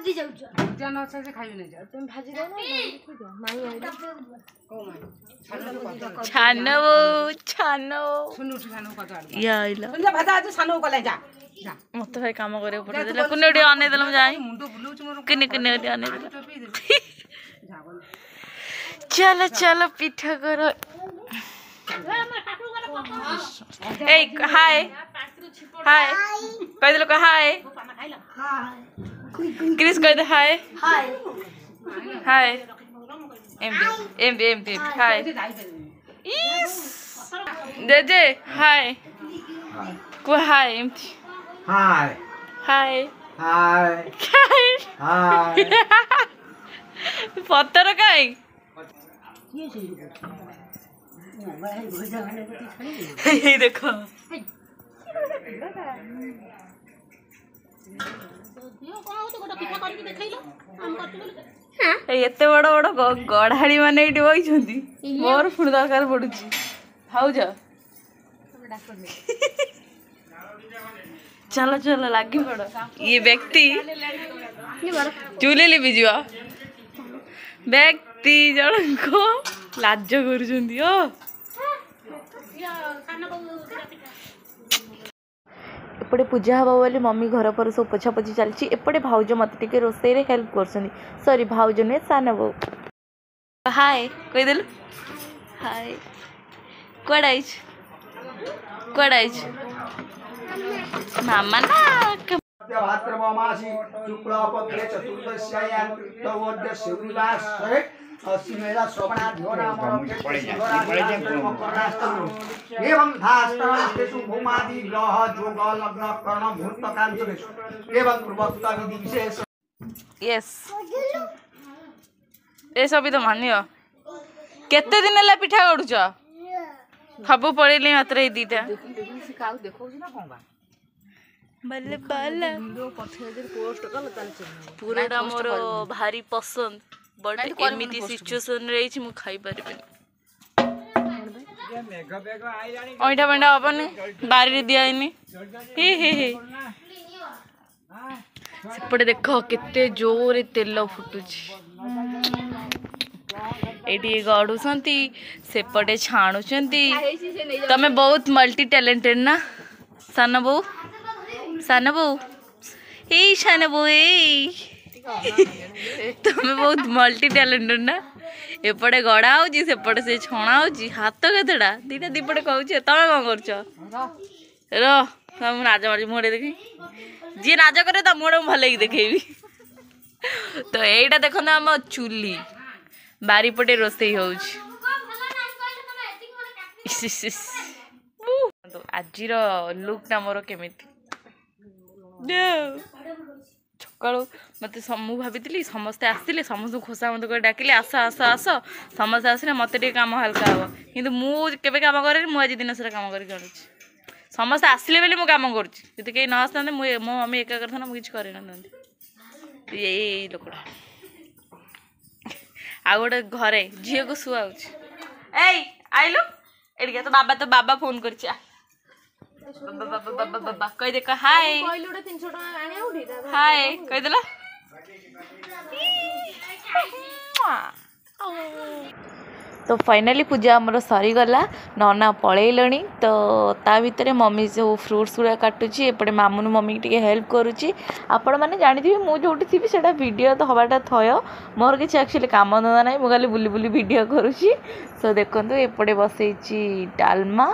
भाजी जाउछ जान अच्छा से खाइबे नै जा तुम भाजी दो ना माई आइले ओ माई छानो छानो सुनु छानो कता या आइला सुन जा भाजा आज छानो कले जा जा मत भाई काम करे पठे देला कुने ओडी अने देलम जाई मुंडो बुलौछ मोर किने किने ओडी अने देला टोपी दे जा बोल चलो चलो पिठा करो ए हाय हाय कह दिलो का हाय क्रिस कह दे हाय हाय हाय एम हाय इस जे हाय को हाय एम हाय हाय हाय हाय पत्थर काई ये देखो एते बड़ बड़ गढ़ाड़ी माने एटी बइछंती मोर फुण दरकार पडुची भाउज चलो चलो लागी पड़ ये व्यक्ति चूली लिपि जीवा व्यक्ति जनको लाज करुछंती ओ एपटे पूजा हवा बोली मम्मी घर पर सब पोछापोछी चलती एपटे भाउज मत टिके रोसई रे हेल्प कर सॉरी भाउज नुहे सान बो हाय कही देलु हाय कड़ आइछ मामा ना भाद्रपदमासी शुक्लपक्षे चतुर्दश्यायां तृतीयोऽद्य शिवनिवासरे अश्विनेन एवं धास्तु भूमादि ग्रह जोग लग्न कर्ण मुहूर्त कांचनेषु एवं पूर्वोक्त विधि विशेष यस ए सब तो मानियो केते दिन ला पिठा गडुछ सबु पड़ेली मात्र ए दीटा बल्ले बाला पूरा मोर भारी पसंद बट एमिति सिचुएशन रही मु खाई परिबे ओइठा बंडा हबनी बारी दियाइनी हे सेपटे देख केते जोर तेल फुटुची एटी गड़ुसंती सेपटे छाणुचंती तमे बहुत मल्टी टैलेंटेड ना सान बो सान बो तुम्हें बहुत मल्टी टैलेंटेड ना एपटे गड़ा होची सेपटे से छणा होची हाथ केतेडा दीटा दीपटे कहूछ तमे कौन करछ रो हम नाज मारी मोड़े देखी जी नाज करे ता मोड़ भले ही देखेबी तो एटा देखो ना हम चुली बारी पटे रोसई होउछ तो आजिर लुक ना मोर केमिति सकाळु मत मु भाभी समस्ते आसते समस्त खोसा मत डाकिले आस आस आस समस्त आसने मत काम हल्का हम कि मुझे काम करे मुझे दिन सारा काम कर समस्त आसले बोली मु काम करुँच कहीं न आसता मो मम्मी एका करता मुझे कर लोकटा आ गोटे घरे झी को शुआऊँ आइलु एडिका तो बाबा फोन कर कही देख हाय हाय कही देला तो फाइनली पूजा आमर सरीगला नना पलैलणी तो ता भितर मम्मी जो फ्रुट्स गुड़ा काटुची एपटे मामुन मम्मी टी हेल्प करुच्ची आपण मैंने जानी मुझे थी से वीडियो तो हवाटा थय मोर किसी एक्चुअली काम धंदा ना मुझे बुली बुली वीडियो करुच्ची सो देखो एपटे बसई डालमा